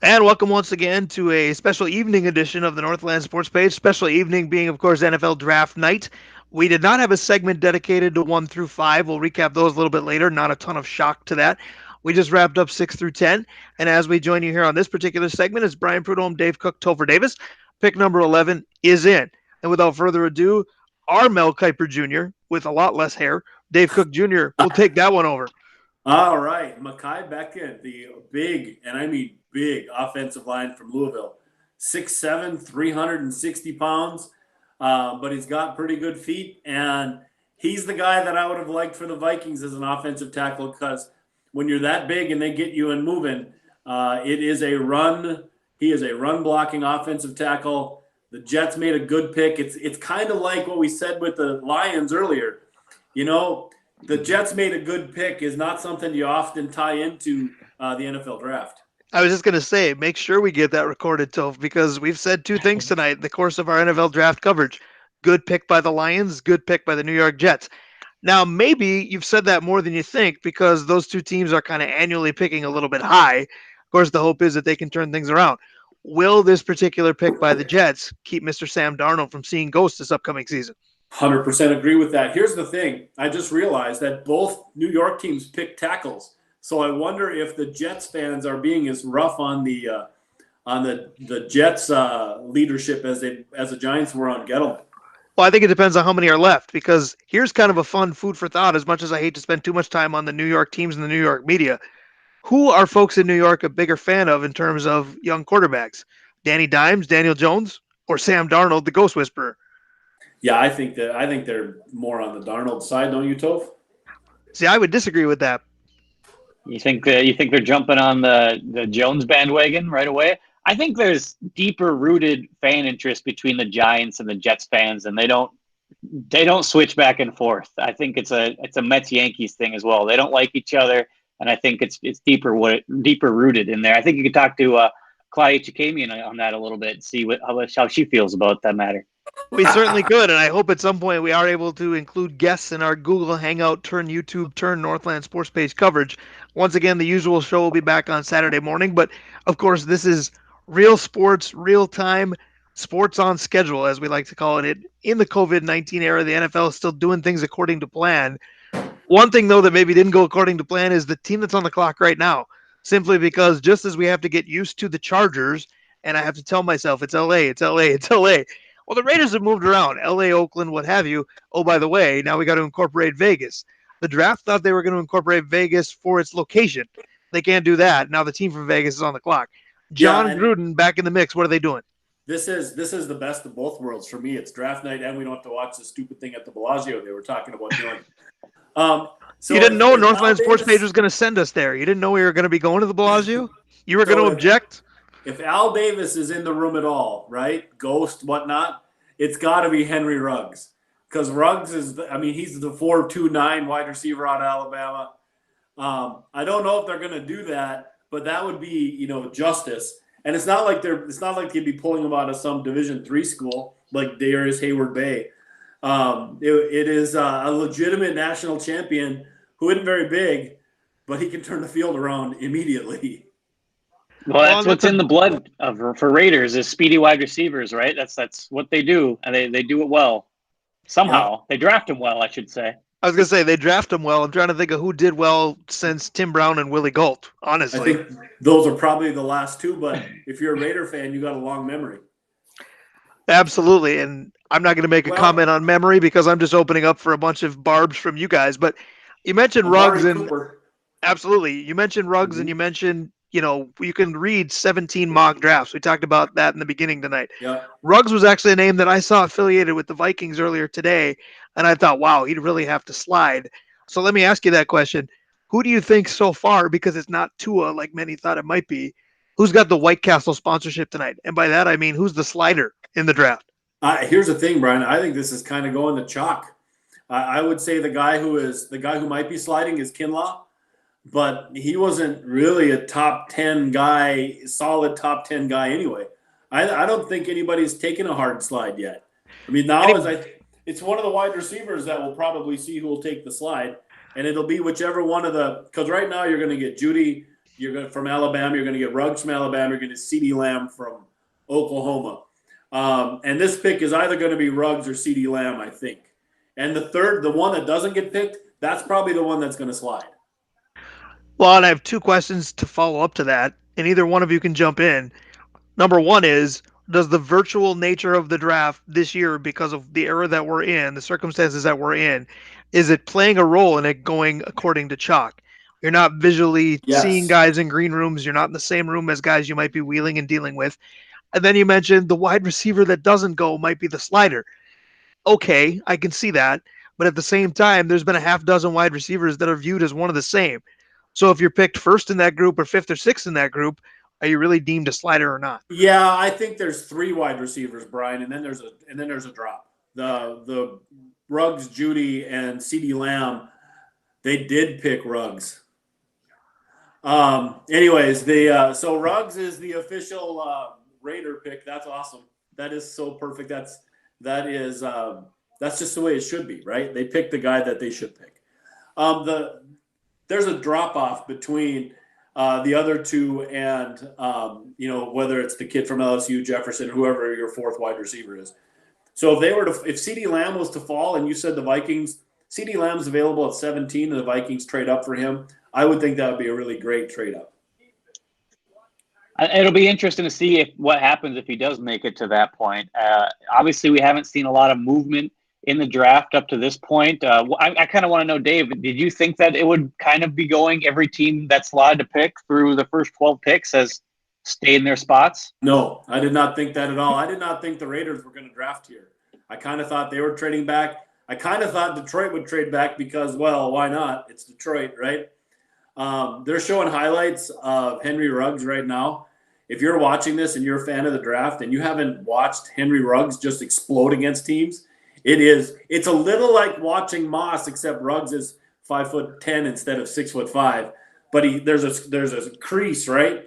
And welcome once again to a special evening edition of the Northland Sports Page. Special evening being, of course, NFL Draft Night. We did not have a segment dedicated to 1 through 5. We'll recap those a little bit later. Not a ton of shock to that. We just wrapped up 6 through 10. And as we join you here on this particular segment, it's Brian Prudhomme, Dave Cook, Topher Davis. Pick number 11 is in. And without further ado, our Mel Kiper Jr., with a lot less hair, Dave Cook Jr., will take that one over. All right, Mekhi Becton, the big, and I mean big, offensive line from Louisville. 6'7", 360 pounds, but he's got pretty good feet, and he's the guy that I would have liked for the Vikings as an offensive tackle because when you're that big and they get you and moving, it is a run. He is a run-blocking offensive tackle. The Jets made a good pick. It's kind of like what we said with the Lions earlier. You know, the Jets made a good pick is not something you often tie into the NFL draft. I was just going to say, make sure we get that recorded, Toph, because we've said two things tonight in the course of our NFL draft coverage. Good pick by the Lions, good pick by the New York Jets. Now, maybe you've said that more than you think because those two teams are kind of annually picking a little bit high. Of course, the hope is that they can turn things around. Will this particular pick by the Jets keep Mr. Sam Darnold from seeing ghosts this upcoming season? 100% agree with that. Here's the thing. I just realized that both New York teams picked tackles. So I wonder if the Jets fans are being as rough on the Jets leadership as the Giants were on Gettleman. Well, I think it depends on how many are left because here's kind of a fun food for thought as much as I hate to spend too much time on the New York teams and the New York media. Who are folks in New York a bigger fan of in terms of young quarterbacks? Danny Dimes, Daniel Jones, or Sam Darnold, the Ghost Whisperer? Yeah, I think they're more on the Darnold side, don't you, Toph? See, I would disagree with that. You think they're jumping on the Jones bandwagon right away? I think there's deeper rooted fan interest between the Giants and the Jets fans, and they don't switch back and forth. I think it's a Mets Yankees thing as well. They don't like each other, and I think it's deeper rooted in there. I think you could talk to Claudia Chikamian on that a little bit, see how she feels about that matter. We certainly could, and I hope at some point we are able to include guests in our Google Hangout turn YouTube turn Northland Sports Page coverage. Once again, the usual show will be back on Saturday morning, but of course, this is real sports, real time, sports on schedule, as we like to call it. In the COVID-19 era, the NFL is still doing things according to plan. One thing, though, that maybe didn't go according to plan is the team that's on the clock right now, simply because just as we have to get used to the Chargers, and I have to tell myself, it's LA, it's LA, it's LA. Well, the Raiders have moved around, LA, Oakland, what have you. Oh, by the way, now we got to incorporate Vegas. The draft thought they were going to incorporate Vegas for its location. They can't do that. Now the team from Vegas is on the clock. John Gruden back in the mix. What are they doing? This is the best of both worlds for me. It's draft night, and we don't have to watch the stupid thing at the Bellagio they were talking about doing. So you didn't know Northland Sports Page was going to send us there. You didn't know we were going to be going to the Bellagio? You were going to object? If Al Davis is in the room at all, right, ghost, whatnot, it's got to be Henry Ruggs. Because Ruggs he's the 4.29 wide receiver out of Alabama. I don't know if they're going to do that, but that would be, justice. And it's not like they'd be pulling him out of some Division III school like Darius Hayward Bay. It is a legitimate national champion who isn't very big, but he can turn the field around immediately. Well, that's what's in the blood for Raiders is speedy wide receivers, right? That's what they do, and they do it well. Somehow. They draft them well, I should say. I was going to say they draft them well. I'm trying to think of who did well since Tim Brown and Willie Gault, honestly. I think those are probably the last two, but if you're a Raider fan, you got a long memory. Absolutely, and I'm not going to make a comment on memory because I'm just opening up for a bunch of barbs from you guys, but you mentioned Ruggs and Cooper. Absolutely. You mentioned Ruggs and you mentioned you can read 17 mock drafts. We talked about that in the beginning tonight. Yeah. Ruggs was actually a name that I saw affiliated with the Vikings earlier today, and I thought, wow, he'd really have to slide. So let me ask you that question. Who do you think so far, because it's not Tua like many thought it might be, who's got the White Castle sponsorship tonight? And by that, I mean, who's the slider in the draft? Here's the thing, Brian. I think this is kind of going to chalk. I would say the guy who might be sliding is Kinlaw. But he wasn't really a top 10 guy, solid top 10 guy anyway. I don't think anybody's taken a hard slide yet. I mean, it's one of the wide receivers that will probably see who will take the slide, and it'll be whichever one of because right now you're going to get Judy, You're going from Alabama. You're going to get Ruggs from Alabama. You're going to CeeDee Lamb from Oklahoma. And this pick is either going to be Ruggs or CeeDee Lamb, I think. And the one that doesn't get picked, that's probably the one that's going to slide. Well, and I have two questions to follow up to that, and either one of you can jump in. Number one is, does the virtual nature of the draft this year, because of the era that we're in, the circumstances that we're in, is it playing a role in it going according to chalk? You're not visually seeing Yes. guys in green rooms. You're not in the same room as guys you might be wheeling and dealing with. And then you mentioned the wide receiver that doesn't go might be the slider. Okay, I can see that. But at the same time, there's been a half dozen wide receivers that are viewed as one of the same. So if you're picked first in that group or fifth or sixth in that group, are you really deemed a slider or not? Yeah, I think there's 3 wide receivers, Brian, and then there's a drop. The Ruggs, Judy, and CeeDee Lamb, they did pick Ruggs. Anyways, so Ruggs is the official Raider pick. That's awesome. That is so perfect. That's just the way it should be, right? They picked the guy that they should pick. There's a drop off between the other two and whether it's the kid from LSU, Jefferson, whoever your 4th wide receiver is. So if CeeDee Lamb was to fall, and you said the Vikings, CeeDee Lamb's available at 17, and the Vikings trade up for him, I would think that would be a really great trade up. It'll be interesting to see what happens if he does make it to that point. Obviously, we haven't seen a lot of movement in the draft up to this point. I kind of want to know, Dave, did you think that it would kind of be going every team that's allowed to pick through the first 12 picks has stayed in their spots? No, I did not think that at all. I did not think the Raiders were going to draft here. I kind of thought they were trading back. I kind of thought Detroit would trade back because, well, why not? It's Detroit, right? They're showing highlights of Henry Ruggs right now. If you're watching this and you're a fan of the draft and you haven't watched Henry Ruggs just explode against teams, it's a little like watching Moss, except Ruggs is 5'10" instead of 6'5". But there's a crease, right?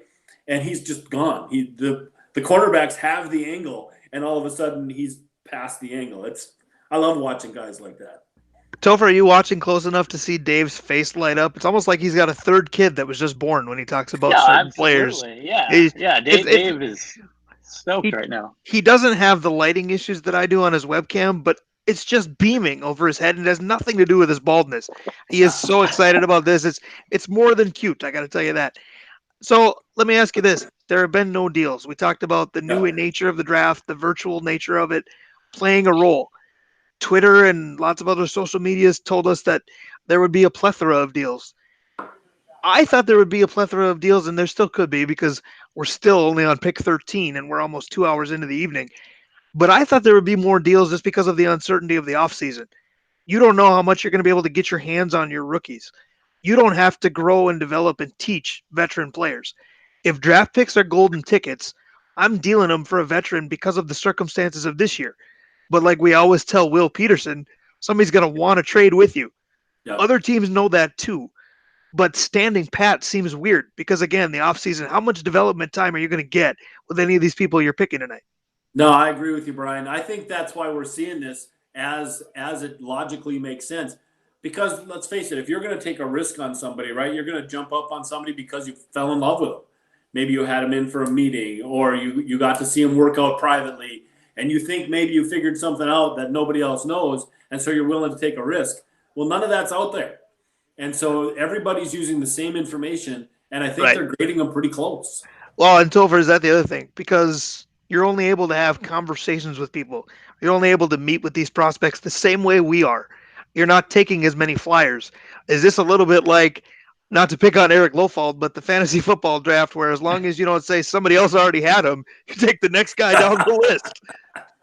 And he's just gone. The cornerbacks have the angle, and all of a sudden he's past the angle. I love watching guys like that. Topher, are you watching close enough to see Dave's face light up? It's almost like he's got a third kid that was just born when he talks about certain players. Yeah, Dave is stoked right now. He doesn't have the lighting issues that I do on his webcam, but it's just beaming over his head, and it has nothing to do with his baldness. He is so excited about this. It's more than cute, I got to tell you that. So let me ask you this. There have been no deals. We talked about the new nature of the draft, the virtual nature of it, playing a role. Twitter and lots of other social medias told us that there would be a plethora of deals. I thought there would be a plethora of deals, and there still could be because we're still only on pick 13 and we're almost 2 hours into the evening. But I thought there would be more deals just because of the uncertainty of the offseason. You don't know how much you're going to be able to get your hands on your rookies. You don't have to grow and develop and teach veteran players. If draft picks are golden tickets, I'm dealing them for a veteran because of the circumstances of this year. But like we always tell Will Peterson, somebody's going to want to trade with you. Yep. Other teams know that too. But standing pat seems weird because, again, the offseason, how much development time are you going to get with any of these people you're picking tonight? No, I agree with you, Brian. I think that's why we're seeing this as it logically makes sense. Because let's face it, if you're going to take a risk on somebody, right, you're going to jump up on somebody because you fell in love with them. Maybe you had him in for a meeting, or you got to see him work out privately, and you think maybe you figured something out that nobody else knows, and so you're willing to take a risk. Well, none of that's out there. And so everybody's using the same information, and I think they're grading them pretty close. Well, and Topher, is that the other thing? Because you're only able to have conversations with people. You're only able to meet with these prospects the same way we are. You're not taking as many flyers. Is this a little bit like, not to pick on Eric Lofald, but the fantasy football draft, where as long as you don't say somebody else already had him, you take the next guy down the list?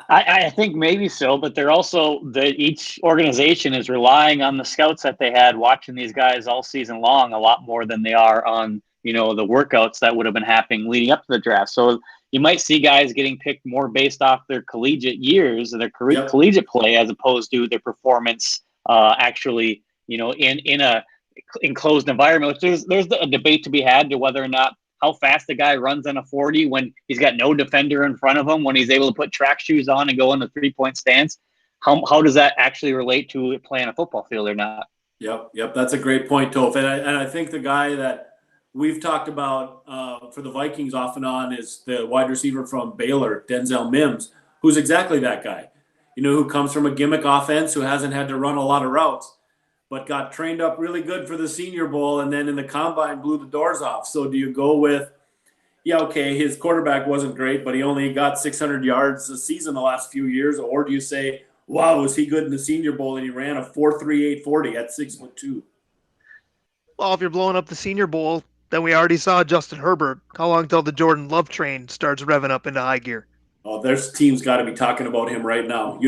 I think maybe so, but they're also each organization is relying on the scouts that they had watching these guys all season long a lot more than they are on the workouts that would have been happening leading up to the draft. So you might see guys getting picked more based off their collegiate years and their collegiate play as opposed to their performance actually in a enclosed environment. Which there's a debate to be had to whether or not how fast the guy runs on a 40 when he's got no defender in front of him, when he's able to put track shoes on and go in the 3-point stance. How does that actually relate to playing a football field or not? Yep. That's a great point, Toph. And I think the guy that we've talked about for the Vikings off and on is the wide receiver from Baylor, Denzel Mims, who's exactly that guy. Who comes from a gimmick offense, who hasn't had to run a lot of routes, but got trained up really good for the Senior Bowl, and then in the combine blew the doors off. So do you go with, yeah, okay, his quarterback wasn't great, but he only got 600 yards a season the last few years, or do you say, wow, was he good in the Senior Bowl and he ran a 4.38 40 at 6'2"? Well, if you're blowing up the Senior Bowl, then we already saw Justin Herbert. How long till the Jordan Love train starts revving up into high gear? Oh, there's teams got to be talking about him right now.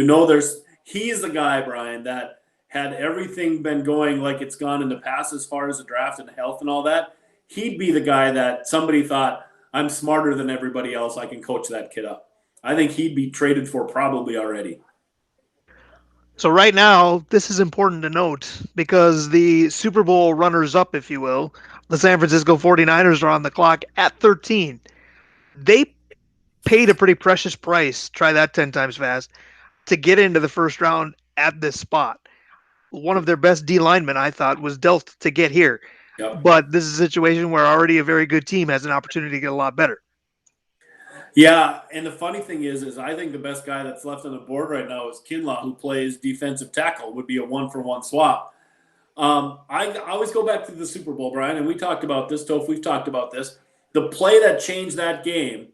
He's the guy, Brian, that had everything been going like it's gone in the past as far as the draft and health and all that. He'd be the guy that somebody thought, I'm smarter than everybody else. I can coach that kid up. I think he'd be traded for probably already. So right now, this is important to note because the Super Bowl runners-up, if you will, the San Francisco 49ers are on the clock at 13. They paid a pretty precious price, try that 10 times fast, to get into the first round at this spot. One of their best D linemen, I thought, was dealt to get here. Yep. But this is a situation where already a very good team has an opportunity to get a lot better. Yeah, and the funny thing is I think the best guy that's left on the board right now is Kinlaw, who plays defensive tackle, would be a one-for-one swap. I always go back to the Super Bowl, Brian, and we talked about this, Toph, we've talked about this. The play that changed that game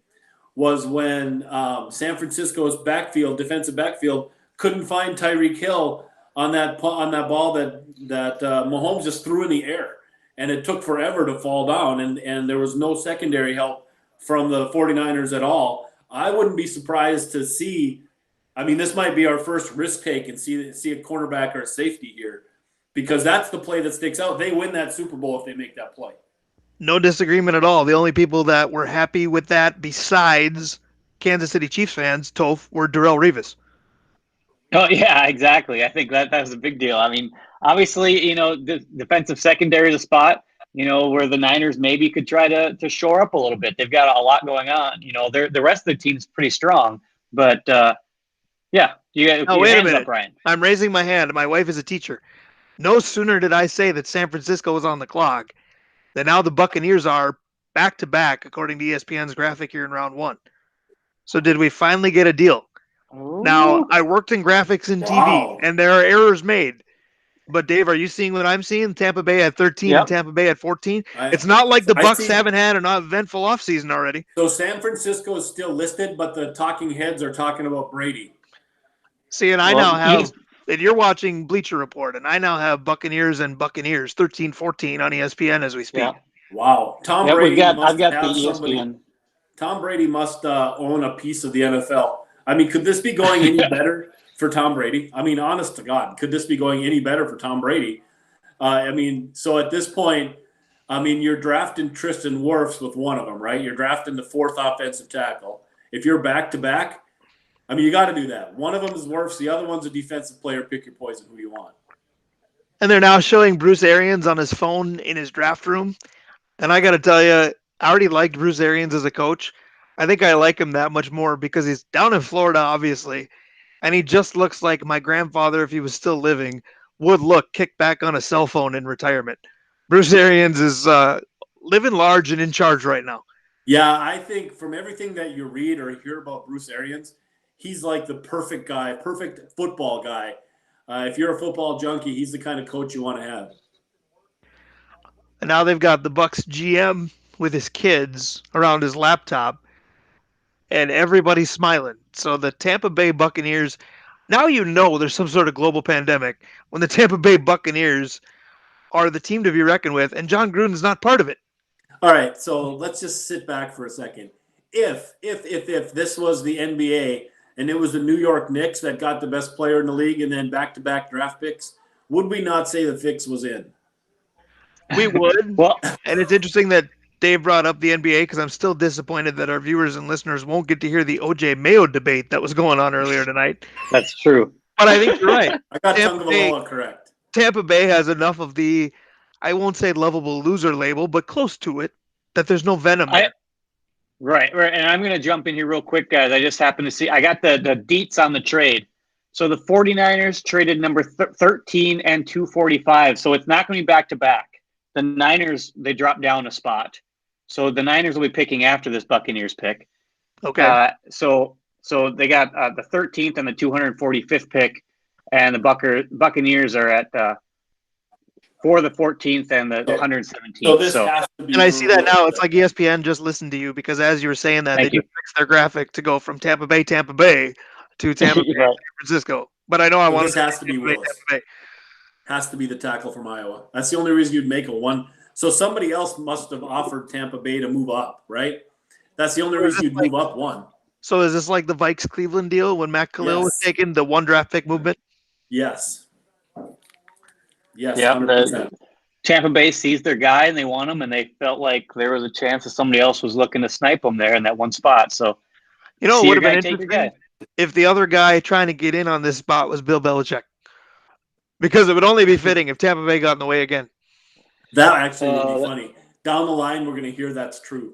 was when San Francisco's defensive backfield, couldn't find Tyreek Hill on that ball that Mahomes just threw in the air, and it took forever to fall down, and there was no secondary help from the 49ers at all. I wouldn't be surprised to see, this might be our first risk take and see a cornerback or a safety here, because that's the play that sticks out. They win that Super Bowl if they make that play. No disagreement at all. The only people that were happy with that besides Kansas City Chiefs fans, Toph, were Darrelle Revis. Oh, yeah, exactly. I think that was a big deal. Obviously, the defensive secondary is a spot, where the Niners maybe could try to shore up a little bit. They've got a lot going on. The rest of the team's pretty strong. But, yeah, you got Oh, your wait a hands minute. up, Brian. I'm raising my hand. My wife is a teacher. No sooner did I say that San Francisco was on the clock than now the Buccaneers are back-to-back, according to ESPN's graphic here in round one. So did we finally get a deal? Ooh. Now, I worked in graphics and TV, and there are errors made. But, Dave, are you seeing what I'm seeing? Tampa Bay at 13 and Tampa Bay at 14? It's not like the Bucs haven't had an eventful offseason already. So San Francisco is still listed, but the talking heads are talking about Brady. See, and I now have – and you're watching Bleacher Report, and I now have Buccaneers 13-14 on ESPN as we speak. Yeah. Wow. Tom Brady I've got the ESPN. Tom Brady must own a piece of the NFL. Could this be going any better for Tom Brady? Honest to God, could this be going any better for Tom Brady? So at this point, you're drafting Tristan Wirfs with one of them, right? You're drafting the fourth offensive tackle. If you're back-to-back, you got to do that. One of them is Wirfs. The other one's a defensive player. Pick your poison, who you want. And they're now showing Bruce Arians on his phone in his draft room. And I got to tell you, I already liked Bruce Arians as a coach. I think I like him that much more because he's down in Florida, obviously. And he just looks like my grandfather, if he was still living, would look kicked back on a cell phone in retirement. Bruce Arians is living large and in charge right now. Yeah, I think from everything that you read or hear about Bruce Arians, he's like the perfect guy, perfect football guy. If you're a football junkie, he's the kind of coach you want to have. And now they've got the Bucs GM with his kids around his laptop, and everybody's smiling. So the Tampa Bay Buccaneers, now there's some sort of global pandemic when the Tampa Bay Buccaneers are the team to be reckoned with, and John Gruden's not part of it. All right, so let's just sit back for a second. If this was the NBA and it was the New York Knicks that got the best player in the league and then back-to-back draft picks, would we not say the fix was in? We would. Well, and it's interesting that Dave brought up the NBA because I'm still disappointed that our viewers and listeners won't get to hear the OJ Mayo debate that was going on earlier tonight. That's true. But I think you're right. I got Tagovailoa correct. Tampa Bay has enough of the, I won't say lovable loser label, but close to it, that there's no venom there. Right. And I'm going to jump in here real quick, guys. I just happened to see, I got the deets on the trade. So the 49ers traded number 13 and 245. So it's not going to be back-to-back. the Niners, they dropped down a spot. So the Niners will be picking after this Buccaneers pick. Okay. So they got the 13th and the 245th pick, and the Buccaneers are at for the 14th and the So 117th. this has to be And I see that brutal. now. It's like ESPN just listened to you because as you were saying that, they Thank you. just fixed their graphic to go from Tampa Bay to Tampa Bay, Right. San Francisco. But I know I So wanted this to has say to be Tampa Bay, Willis. Tampa Bay. Has to be the tackle from Iowa. That's the only reason you'd make a one. So somebody else must have offered Tampa Bay to move up, right? That's the only reason you'd move up one. So is this like the Vikes Cleveland deal when Matt Khalil was Yes. taken, the one draft pick movement? Yes. Yes, Yeah, 100%. Tampa Bay sees their guy and they want him, and they felt like there was a chance that somebody else was looking to snipe him there in that one spot. So, You know, it see would your have been guy, take your interesting guy. if the other guy trying to get in on this spot was Bill Belichick. Because it would only be fitting if Tampa Bay got in the way again. That actually would be funny. Down the line, we're going to hear that's true.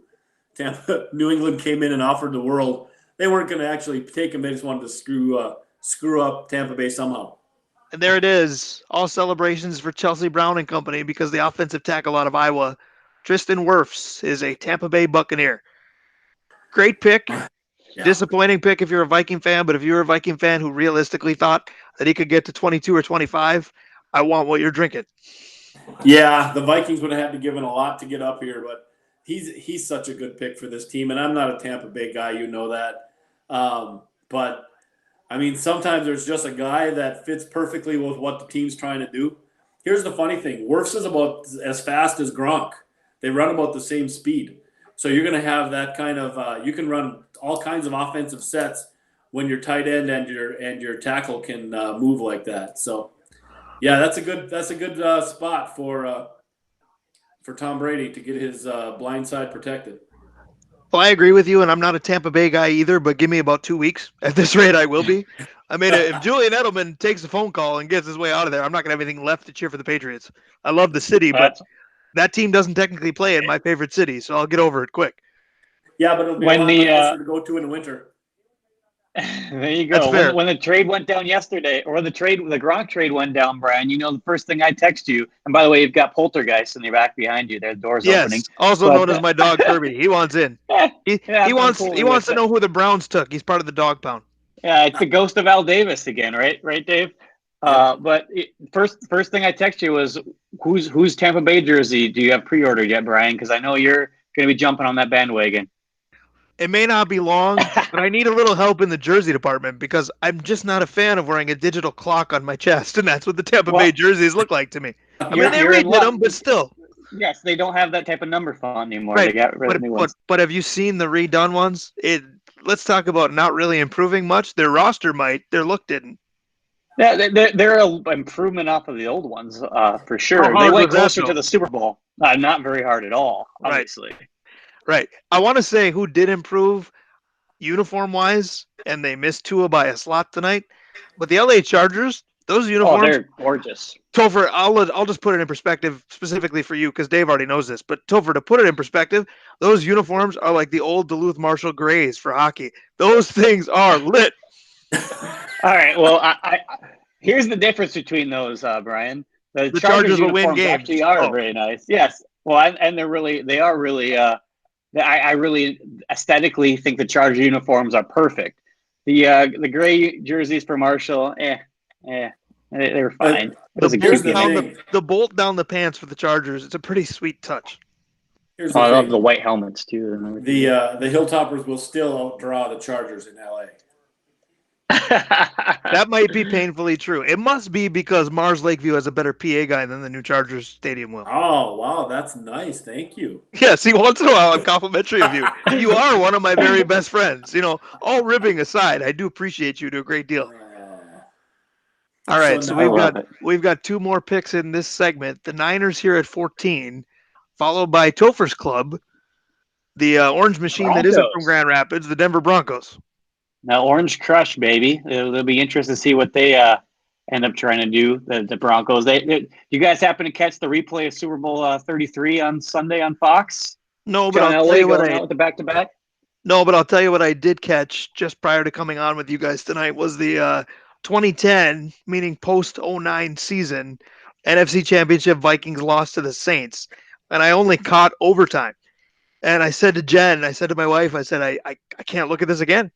New England came in and offered the world. They weren't going to actually take him. They just wanted to screw up Tampa Bay somehow. And there it is. All celebrations for Chelsea Brown and company because the offensive tackle out of Iowa, Tristan Wirfs, is a Tampa Bay Buccaneer. Great pick. Yeah. Disappointing pick if you're a Viking fan, but if you're a Viking fan who realistically thought that he could get to 22 or 25, I want what you're drinking. Yeah, the Vikings would have had to give him a lot to get up here, but he's such a good pick for this team. And I'm not a Tampa Bay guy, you know that. But I mean, sometimes there's just a guy that fits perfectly with what the team's trying to do. Here's the funny thing: Wirfs is about as fast as Gronk. They run about the same speed, so you're going to have that kind of. You can run all kinds of offensive sets when your tight end and your tackle can move like that. So, yeah, that's a good spot for Tom Brady to get his blind side protected. Well, I agree with you, and I'm not a Tampa Bay guy either, but give me about 2 weeks. At this rate, I will be. I mean, if Julian Edelman takes a phone call and gets his way out of there, I'm not going to have anything left to cheer for the Patriots. I love the city, but that team doesn't technically play in my favorite city, so I'll get over it quick. Yeah, but it'll be a lot nicer to go to in the winter. There you go. When the trade went down yesterday, or the Gronk trade went down, Brian, you know the first thing I text you, and by the way, you've got Poltergeist in the back behind you. There, the door's opening. Also known as my dog Kirby. He wants in. He wants to know who the Browns took. He's part of the dog pound. Yeah, it's the ghost of Al Davis again, right? Right, Dave? But first thing I text you was whose Tampa Bay jersey do you have pre-ordered yet, Brian? Because I know you're going to be jumping on that bandwagon. It may not be long, but I need a little help in the jersey department because I'm just not a fan of wearing a digital clock on my chest, and that's what the Tampa Bay jerseys look like to me. I mean, they redid them, but still. Yes, they don't have that type of number font anymore. Right. They got rid of new ones. But have you seen the redone ones? Let's talk about not really improving much. Their roster might. Their look didn't. Yeah, they're an improvement off of the old ones, for sure. They went closer to the Super Bowl. Not very hard at all, obviously. Right. I want to say who did improve uniform-wise, and they missed Tua by a slot tonight. But the LA Chargers, those uniforms, they're gorgeous. Topher, I'll just put it in perspective specifically for you because Dave already knows this. But Topher, to put it in perspective, those uniforms are like the old Duluth Marshall Grays for hockey. Those things are lit. All right. Well, I here's the difference between those, Brian. The Chargers will win games. Actually are very nice. Yes. Well, and they are really. I really aesthetically think the Charger uniforms are perfect. The gray jerseys for Marshall, they were fine. The bolt down the pants for the Chargers, it's a pretty sweet touch. I love the white helmets too. The Hilltoppers will still outdraw the Chargers in LA. That might be painfully true. It must be because Mars Lakeview has a better PA guy than the new Chargers stadium will. Oh, wow. That's nice. Thank you. Yeah, see, once in a while I'm complimentary of you. You are one of my very best friends. You know, all ribbing aside, I do appreciate you to a great deal. All right, so we've got two more picks in this segment. The Niners here at 14, followed by Topher's Club, the Orange Machine Broncos. That isn't from Grand Rapids, the Denver Broncos. Now, Orange Crush, baby. It'll be interesting to see what they end up trying to do, the Broncos. You guys happen to catch the replay of Super Bowl 33 on Sunday on Fox? No, but I'll tell you what with the back-to-back? No, but I'll tell you what I did catch just prior to coming on with you guys tonight was the 2010, meaning post-09 season, NFC Championship, Vikings lost to the Saints, and I only caught overtime. And I said to Jen, I said to my wife, I said, I can't look at this again.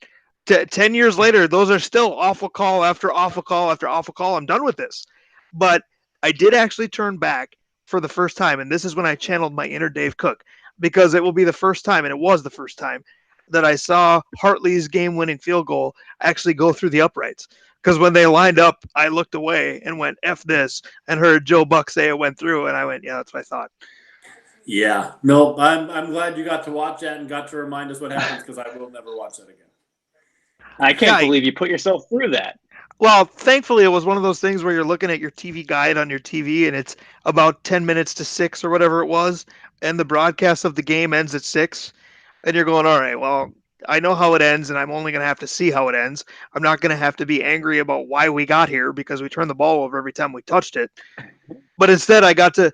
10 years later, those are still awful call after awful call after awful call. I'm done with this. But I did actually turn back for the first time, and this is when I channeled my inner Dave Cook, because it will be the first time, and it was the first time, that I saw Hartley's game winning field goal actually go through the uprights. Because when they lined up, I looked away and went, F this, and heard Joe Buck say it went through, and I went, yeah, that's what I thought. Yeah, no, I'm glad you got to watch that and got to remind us what happens, because I will never watch that again. I can't believe you put yourself through that. Well, thankfully, it was one of those things where you're looking at your TV guide on your TV, and it's about 10 minutes to 6 or whatever it was, and the broadcast of the game ends at 6, and you're going, all right, well, I know how it ends, and I'm only going to have to see how it ends. I'm not going to have to be angry about why we got here because we turned the ball over every time we touched it. But instead, I got to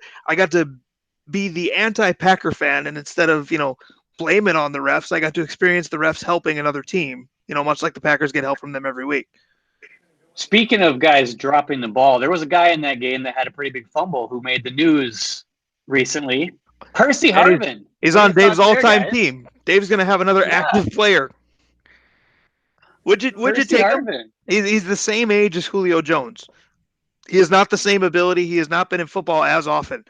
be the anti-Packer fan, and instead of blame it on the refs, I got to experience the refs helping another team. Much like the Packers get help from them every week. Speaking of guys dropping the ball, there was a guy in that game that had a pretty big fumble who made the news recently. Percy Harvin. He's on Dave's all-time team. Dave's going to have another active player. Would you take him? He's the same age as Julio Jones. He has not the same ability. He has not been in football as often.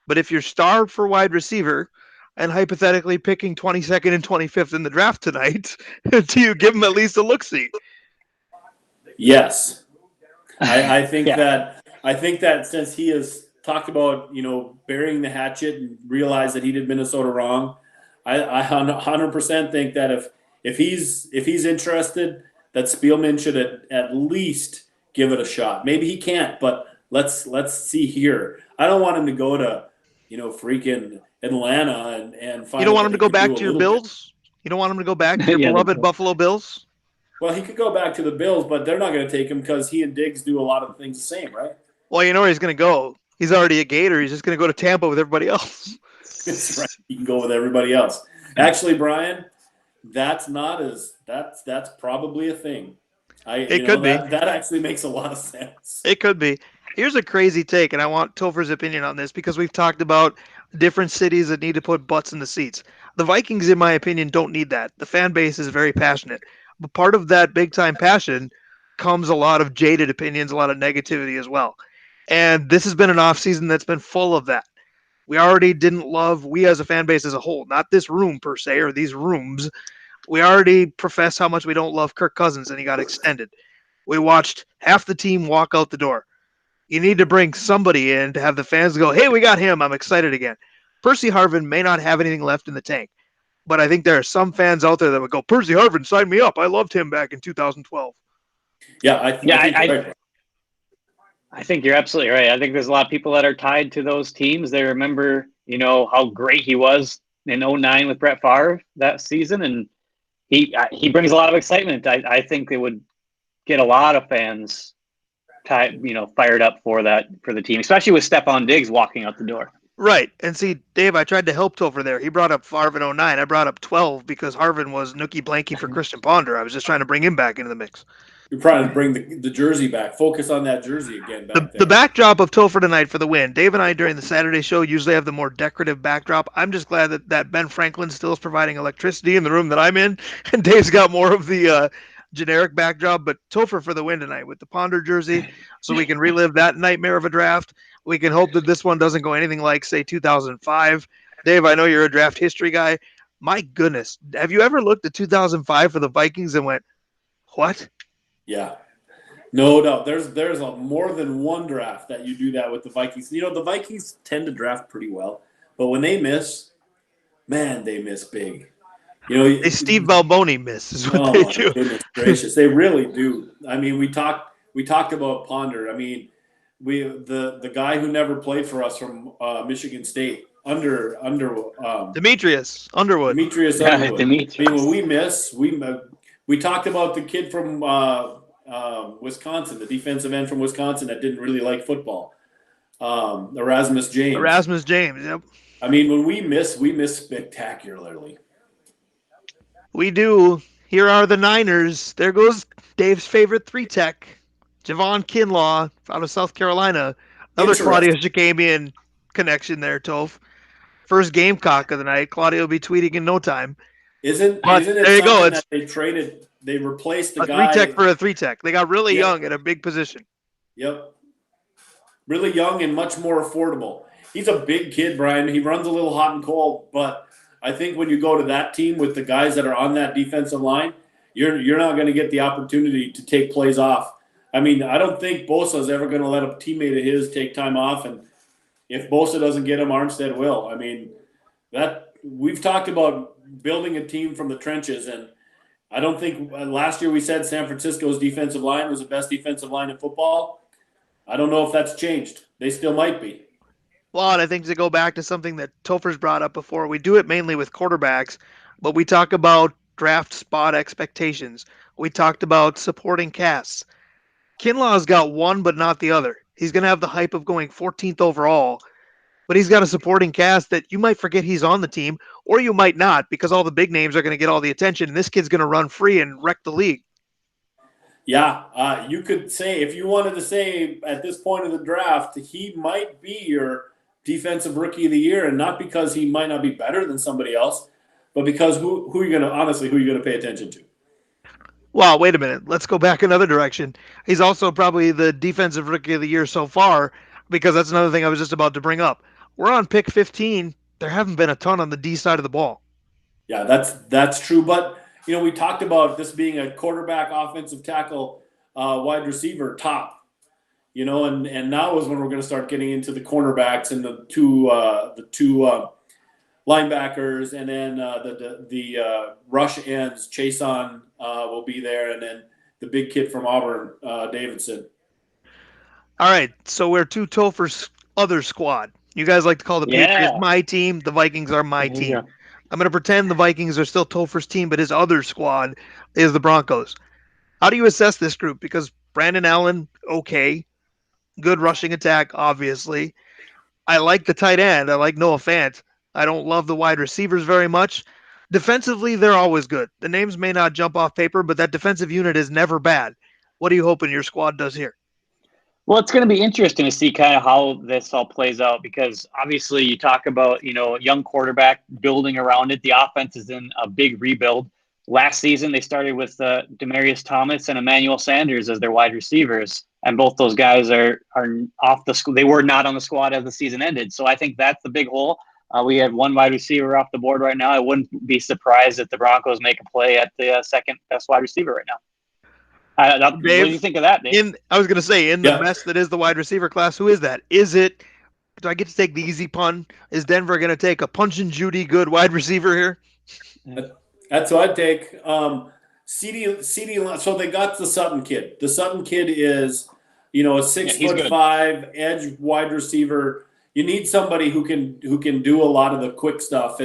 But if you're starved for wide receiver and hypothetically picking 22nd and 25th in the draft tonight, do you give him at least a look-see? Yes. I think that since he has talked about, burying the hatchet and realized that he did Minnesota wrong, I 100% think that if he's interested, that Spielman should at least give it a shot. Maybe he can't, but let's see here. I don't want him to go to, freaking Atlanta and find. You don't want him to go back to your Bills? You don't want him to go back to your beloved Buffalo Bills? Well, he could go back to the Bills, but they're not going to take him because he and Diggs do a lot of things the same, right? Well, you know where he's going to go. He's already a Gator. He's just going to go to Tampa with everybody else. That's right. He can go with everybody else. Actually, Brian, that's probably a thing. It could be. That actually makes a lot of sense. It could be. Here's a crazy take, and I want Topher's opinion on this because we've talked about different cities that need to put butts in the seats. The Vikings, in my opinion, don't need that. The fan base is very passionate. But part of that big-time passion comes a lot of jaded opinions, a lot of negativity as well. And this has been an offseason that's been full of that. We already didn't love, we as a fan base as a whole, not this room per se or these rooms. We already profess how much we don't love Kirk Cousins, and he got extended. We watched half the team walk out the door. You need to bring somebody in to have the fans go, hey, we got him. I'm excited again. Percy Harvin may not have anything left in the tank, but I think there are some fans out there that would go, Percy Harvin, sign me up. I loved him back in 2012. I think you're absolutely right. I think there's a lot of people that are tied to those teams. They remember, how great he was in 2009 with Brett Favre that season, and he brings a lot of excitement. I think it would get a lot of fans fired up for the team, especially with Stephon Diggs walking out the door. Right. And see, Dave, I tried to help Topher there. He brought up Favre in 2009. I brought up 12 because Harvin was nookie blankie for Christian Ponder. I was just trying to bring him back into the mix. You're trying to bring the jersey back. Focus on that jersey again. The backdrop of Topher tonight for the win. Dave and I during the Saturday show usually have the more decorative backdrop. I'm just glad that Ben Franklin still is providing electricity in the room that I'm in, and Dave's got more of the generic backdrop. But Topher for the win tonight with the Ponder jersey, so we can relive that nightmare of a draft. We can hope that this one doesn't go anything like, say, 2005. Dave, I know you're a draft history guy. My goodness, have you ever looked at 2005 for the Vikings and went, what? Yeah, no doubt. There's a more than one draft that you do that with the Vikings. The Vikings tend to draft pretty well, but when they miss, man, they miss big. They Steve Balboni miss is what they do. Goodness gracious, they really do. I mean, we talked about Ponder. I mean, the guy who never played for us from Michigan State Demetrius Underwood. Demetrius Underwood. I mean, when we miss, we talked about the kid from Wisconsin, the defensive end from Wisconsin that didn't really like football, Erasmus James. Yep. I mean, when we miss spectacularly. We do. Here are the Niners. There goes Dave's favorite 3-tech, Javon Kinlaw out of South Carolina. Another Claudio Interesting. Shakamian connection there, Toph. First Gamecock of the night. Claudio will be tweeting in no time. But Isn't it there you go. something It's that they replaced the a three tech guy? for a three tech. They got really Yep, young at a big position. yep. Really young and much more affordable. He's a big kid, Brian. He runs a little hot and cold, but I think when you go to that team with the guys that are on that defensive line, you're not going to get the opportunity to take plays off. I mean, I don't think Bosa's ever going to let a teammate of his take time off, and if Bosa doesn't get him, Armstead will. I mean, that we've talked about building a team from the trenches, and I don't think last year we said San Francisco's defensive line was the best defensive line in football. I don't know if that's changed. They still might be. Well, and I think to go back to something that Topher's brought up before, we do it mainly with quarterbacks, but we talk about draft spot expectations. We talked about supporting casts. Kinlaw's got one, but not the other. He's going to have the hype of going 14th overall, but he's got a supporting cast that you might forget he's on the team, or you might not because all the big names are going to get all the attention, and this kid's going to run free and wreck the league. Yeah, you could say, if you wanted to say at this point of the draft, he might be your defensive rookie of the year, and not because he might not be better than somebody else, but because who are you going to, honestly, who are you going to pay attention to? Well, wait a minute. Let's go back another direction. He's also probably the defensive rookie of the year so far, because that's another thing I was just about to bring up. We're on pick 15. There haven't been a ton on the D side of the ball. Yeah, that's true. But we talked about this being a quarterback, offensive tackle, wide receiver top. And now is when we're going to start getting into the cornerbacks and the two linebackers, and then the rush ends. Chason will be there, and then the big kid from Auburn, Davidson. All right, so we're to Topher's other squad. You guys like to call the Patriots Yeah. my team. The Vikings are my There you team. go. I'm going to pretend the Vikings are still Topher's team, but his other squad is the Broncos. How do you assess this group? Because Brandon Allen, okay. Good rushing attack, obviously. I like the tight end. I like Noah Fant. I don't love the wide receivers very much. Defensively, they're always good. The names may not jump off paper, but that defensive unit is never bad. What are you hoping your squad does here? Well, it's going to be interesting to see kind of how this all plays out because obviously you talk about, young quarterback building around it. The offense is in a big rebuild. Last season, they started with Demaryius Thomas and Emmanuel Sanders as their wide receivers. And both those guys are off the school. They were not on the squad as the season ended. So I think that's the big hole. We have one wide receiver off the board right now. I wouldn't be surprised if the Broncos make a play at the second best wide receiver right now. What do you Dave, think of that, Dave? I was going to say, in the Yeah, mess that is the wide receiver class, who is that? Is it, do I get to take the easy pun? Is Denver going to take a Punch and Judy good wide receiver here? that's what I'd take. CD. So they got the Sutton kid. The Sutton kid is, a six He's foot good. five edge wide receiver. You need somebody who can do a lot of the quick stuff,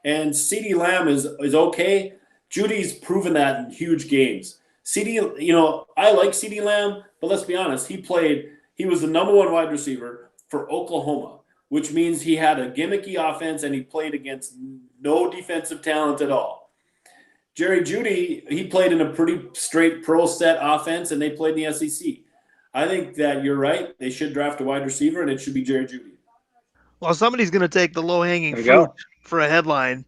and CD Lamb is okay. Judy's proven that in huge games. I like CD Lamb, but let's be honest. He was the number one wide receiver for Oklahoma, which means he had a gimmicky offense and he played against no defensive talent at all. Jerry Jeudy, he played in a pretty straight pro set offense, and they played in the SEC. I think that you're right. They should draft a wide receiver, and it should be Jerry Jeudy. Well, somebody's going to take the low hanging There you fruit go. for a headline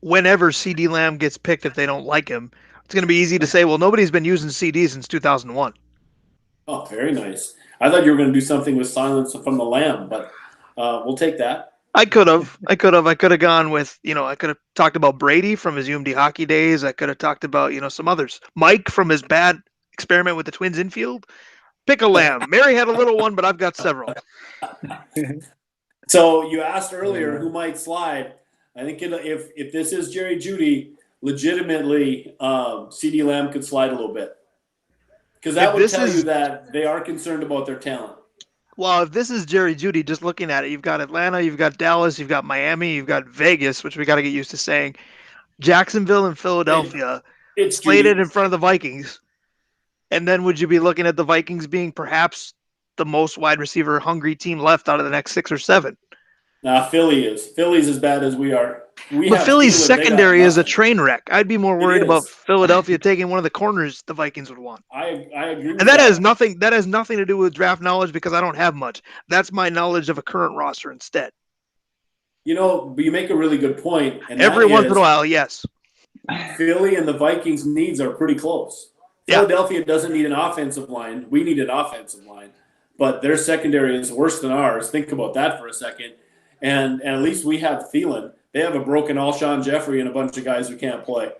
whenever CD Lamb gets picked if they don't like him. It's going to be easy to say, well, nobody's been using CD since 2001. Oh, very nice. I thought you were going to do something with Silence from the Lamb, but we'll take that. I could have gone with, I could have talked about Brady from his UMD hockey days. I could have talked about, some others. Mike from his bad experiment with the Twins infield. Pick a lamb. Mary had a little one, but I've got several. So you asked earlier who might slide. I think if this is Jerry Jeudy, legitimately, CD Lamb could slide a little bit. Because that would tell you that they are concerned about their talent. Well, if this is Jerry Jeudy, just looking at it, you've got Atlanta, you've got Dallas, you've got Miami, you've got Vegas, which we got to get used to saying, Jacksonville and Philadelphia It's slated Jeudy. in front of the Vikings. And then would you be looking at the Vikings being perhaps the most wide receiver hungry team left out of the next 6 or 7? Nah, Philly is. Philly's as bad as we are. We But have Philly's Thielen. They got secondary is a nothing. train wreck. I'd be more It worried about is. Philadelphia taking one of the corners the Vikings would want. I agree And with that. that has nothing to do with draft knowledge because I don't have much. That's my knowledge of a current roster instead. But you make a really good point, and Every that once in a is while, yes. Philly and the Vikings' needs are pretty close. Yeah. Philadelphia doesn't need an offensive line. We need an offensive line, but their secondary is worse than ours. Think about that for a second. And at least we have Thielen. They have a broken Alshon Jeffrey and a bunch of guys who can't play.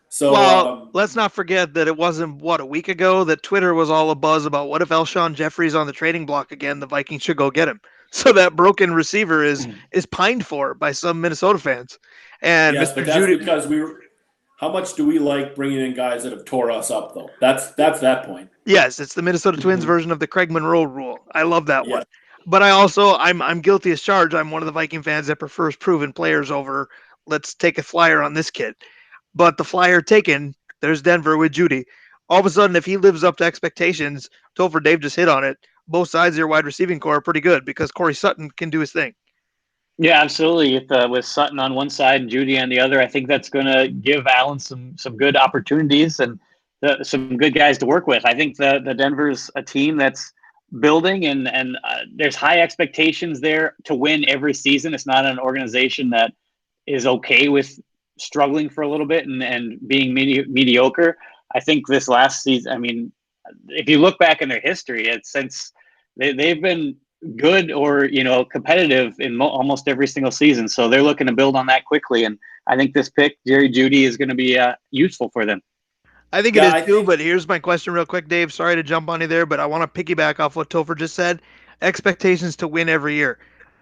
So Well, let's not forget that it wasn't a week ago that Twitter was all abuzz about what if Alshon Jeffrey's on the trading block again, the Vikings should go get him. So that broken receiver is pined for by some Minnesota fans. And yes, but Mr. that's Judy, because we were. How much do we like bringing in guys that have tore us up, though? That's that point. yes, it's the Minnesota Twins version of the Craig Monroe rule. I love that one. Yes. But I'm guilty as charged. I'm one of the Viking fans that prefers proven players over let's take a flyer on this kid. But the flyer taken, there's Denver with Judy. All of a sudden, if he lives up to expectations, Topher Dave just hit on it. Both sides of your wide receiving core are pretty good because Corey Sutton can do his thing. Yeah, absolutely. With Sutton on one side and Judy on the other, I think that's going to give Allen some good opportunities and some good guys to work with. I think the Denver's a team that's building and there's high expectations there to win every season. It's not an organization that is okay with struggling for a little bit and being mediocre. I think this last season, I mean, if you look back in their history, it's since they've been good or competitive in almost every single season. So they're looking to build on that quickly, and I think this pick, Jerry Judy, is going to be useful for them. I think it is too, but here's my question real quick, Dave. Sorry to jump on you there, but I want to piggyback off what Topher just said. Expectations to win every year.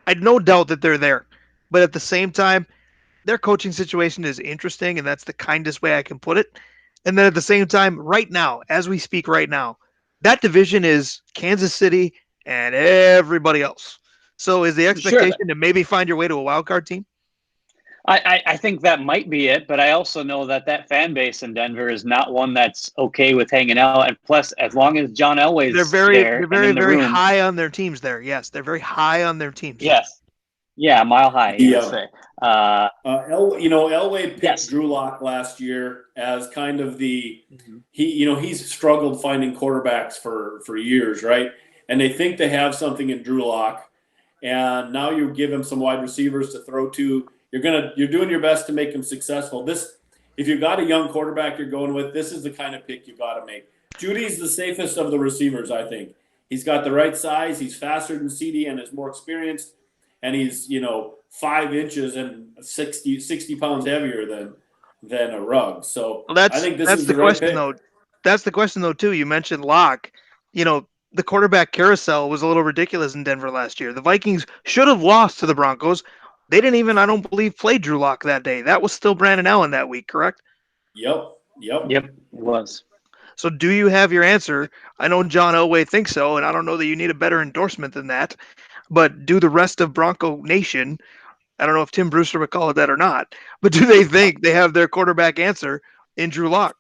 I had no doubt that they're there. But at the same time, their coaching situation is interesting, and that's the kindest way I can put it. And then at the same time, right now, as we speak right now, that division is Kansas City and everybody else. So is the Sure. expectation to maybe find your way to a wild card team? I think that might be it, but I also know that fan base in Denver is not one that's okay with hanging out. And plus, as long as John Elway's they're very, in the very room, high on their teams there. Yes, they're very high on their teams. yes, yeah, mile high, you would say. Elway picked yes. Drew Lock last year as kind of he's struggled finding quarterbacks for years, right? And they think they have something in Drew Lock, and now you give him some wide receivers to throw to. You're doing your best to make him successful. If you've got a young quarterback you're going with, this is the kind of pick you got to make. Judy's the safest of the receivers, I think. He's got the right size. He's faster than CD and is more experienced. And he's, 5 inches and 60 pounds heavier than a Rugg. So I think this is the right question, pick. though. That's the question, though, too. You mentioned Locke. The quarterback carousel was a little ridiculous in Denver last year. The Vikings should have lost to the Broncos. They didn't even, I don't believe, play Drew Lock that day. That was still Brandon Allen that week, correct? Yep, it was. So do you have your answer? I know John Elway thinks so, and I don't know that you need a better endorsement than that. But do the rest of Bronco Nation, I don't know if Tim Brewster would call it that or not, but do they think they have their quarterback answer in Drew Lock?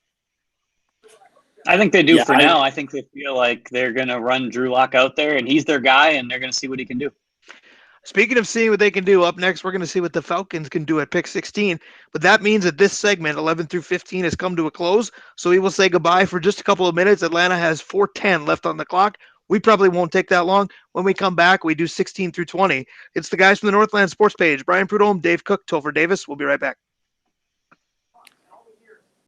I think they do for now. I think they feel like they're going to run Drew Lock out there, and he's their guy, and they're going to see what he can do. Speaking of seeing what they can do, up next, we're going to see what the Falcons can do at pick 16. But that means that this segment, 11 through 15, has come to a close. So we will say goodbye for just a couple of minutes. Atlanta has 4:10 left on the clock. We probably won't take that long. When we come back, we do 16 through 20. It's the guys from the Northland Sports Page, Brian Prudhomme, Dave Cook, Topher Davis. We'll be right back.